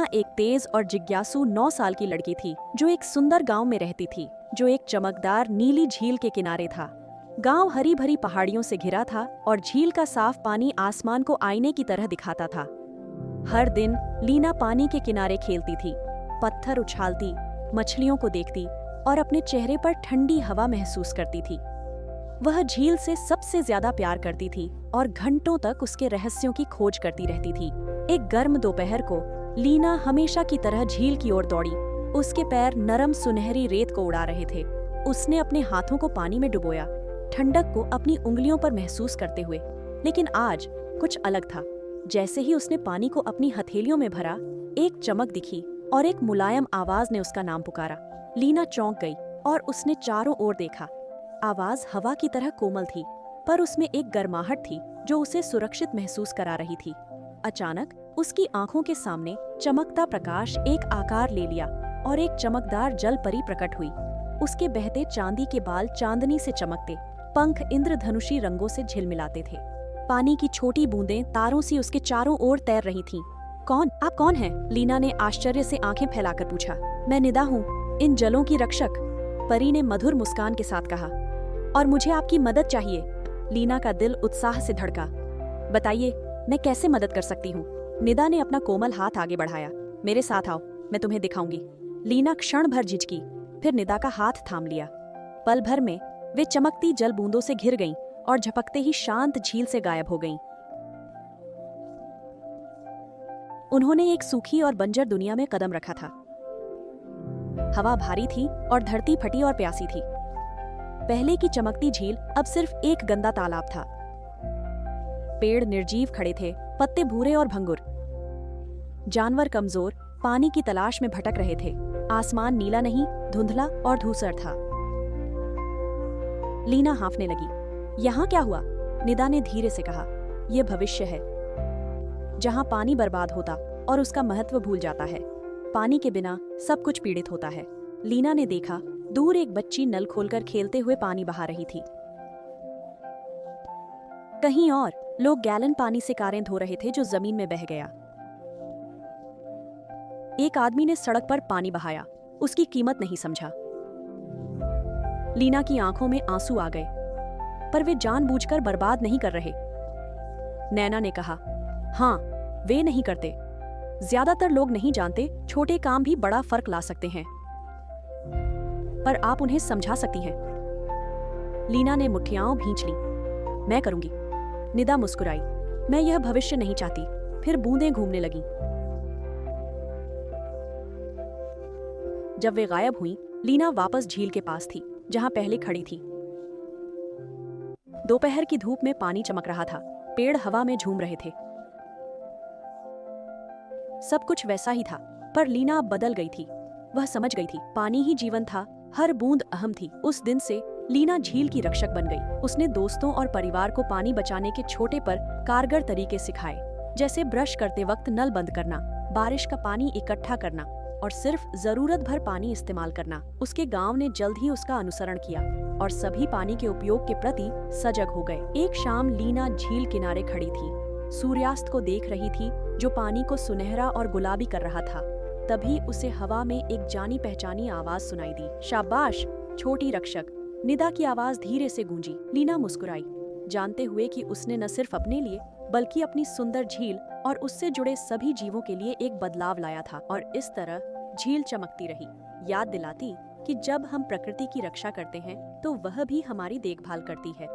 लीना एक तेज और जिज्ञासु 9 साल की लड़की थी जो एक सुंदर गांव में रहती थी, जो एक चमकदार नीली झील के किनारे था। गांव हरी भरी पहाड़ियों से घिरा था और झील का साफ पानी आसमान को आईने की तरह दिखाता था। हर दिन लीना पानी के किनारे खेलती थी, पत्थर उछालती, मछलियों को देखती और अपने चेहरे पर ठंडी हवा महसूस करती थी। वह झील से सबसे ज्यादा प्यार करती थी और घंटों तक उसके रहस्यों की खोज करती रहती थी। एक गर्म दोपहर को लीना हमेशा की तरह झील की ओर दौड़ी। उसके पैर नरम सुनहरी रेत को उड़ा रहे थे। उसने अपने हाथों को पानी में डुबोया, ठंडक को अपनी उंगलियों पर महसूस करते हुए। लेकिन आज कुछ अलग था। जैसे ही उसने पानी को अपनी हथेलियों में भरा, एक चमक दिखी और एक मुलायम आवाज ने उसका नाम पुकारा। लीना चौंक गई और उसने चारों ओर देखा। आवाज हवा की तरह कोमल थी, पर उसमें एक गर्माहट थी जो उसे सुरक्षित महसूस करा रही थी। अचानक उसकी आंखों के सामने चमकता प्रकाश एक आकार ले लिया और एक चमकदार जल परी प्रकट हुई। उसके बहते चांदी के बाल चांदनी से चमकते, पंख इंद्रधनुषी रंगों से झिलमिलाते थे। पानी की छोटी बूंदें तारों सी उसके चारों ओर तैर रही थीं। कौन? आप कौन हैं? लीना ने आश्चर्य से आंखें फैलाकर पूछा। मैं निदा हूँ, इन जलों की रक्षक, परी ने मधुर मुस्कान के साथ कहा। और मुझे आपकी मदद चाहिए। लीना का दिल उत्साह से धड़का। बताइए, मैं कैसे मदद कर सकती हूँ? निदा ने अपना कोमल हाथ आगे बढ़ाया। मेरे साथ आओ, मैं तुम्हें दिखाऊंगी। लीना क्षण भर झिझकी, फिर निदा का हाथ थाम लिया। पल भर में वे चमकती जल बूंदों से घिर गईं और झपकते ही शांत झील से गायब हो गईं। उन्होंने एक सूखी और बंजर दुनिया में कदम रखा था। हवा भारी थी और धरती फटी और प्यासी थी। पहले की चमकती झील अब सिर्फ एक गंदा तालाब था। पेड़ निर्जीव खड़े थे, पत्ते भूरे और भंगुर। जानवर कमजोर पानी की तलाश में भटक रहे थे। आसमान नीला नहीं, धुंधला और धूसर था। लीना हांफने लगी। यहाँ क्या हुआ? निदा ने धीरे से कहा। यह भविष्य है, जहाँ पानी बर्बाद होता और उसका महत्व भूल जाता है। पानी के बिना सब कुछ पीड़ित होता है। लीना ने देखा, दूर एक बच्ची नल खोलकर खेलते हुए पानी बहा रही थी। कहीं और लोग गैलन पानी से कारें धो रहे थे जो जमीन में बह गया। एक आदमी ने सड़क पर पानी बहाया, उसकी कीमत नहीं समझा। लीना की आंखों में आंसू आ गए, पर वे जानबूझकर बर्बाद नहीं कर रहे। नैना ने कहा, हाँ, वे नहीं करते। ज्यादातर लोग नहीं जानते छोटे काम भी बड़ा फर्क ला सकते हैं, पर आप उन्हें समझा सकती हैं। लीना ने मुठ्ठियां भींच ली। मैं करूंगी। निदा मुस्कुराई। मैं यह भविष्य नहीं चाहती। फिर बूंदें घूमने लगीं। जब वे गायब हुईं, लीना वापस झील के पास थी, जहां पहले खड़ी थी। दोपहर की धूप में पानी चमक रहा था, पेड़ हवा में झूम रहे थे। सब कुछ वैसा ही था, पर लीना अब बदल गई थी। वह समझ गई थी, पानी ही जीवन था, हर बूंद अहम थी। उस दिन से लीना झील की रक्षक बन गई। उसने दोस्तों और परिवार को पानी बचाने के छोटे पर कारगर तरीके सिखाए, जैसे ब्रश करते वक्त नल बंद करना, बारिश का पानी इकट्ठा करना और सिर्फ जरूरत भर पानी इस्तेमाल करना। उसके गांव ने जल्द ही उसका अनुसरण किया और सभी पानी के उपयोग के प्रति सजग हो गए। एक शाम लीना झील किनारे खड़ी थी, सूर्यास्त को देख रही थी जो पानी को सुनहरा और गुलाबी कर रहा था। तभी उसे हवा में एक जानी पहचानी आवाज सुनाई दी। शाबाश, छोटी रक्षक। निदा की आवाज धीरे से गूंजी। लीना मुस्कुराई, जानते हुए कि उसने न सिर्फ अपने लिए बल्कि अपनी सुंदर झील और उससे जुड़े सभी जीवों के लिए एक बदलाव लाया था। और इस तरह झील चमकती रही, याद दिलाती कि जब हम प्रकृति की रक्षा करते हैं तो वह भी हमारी देखभाल करती है।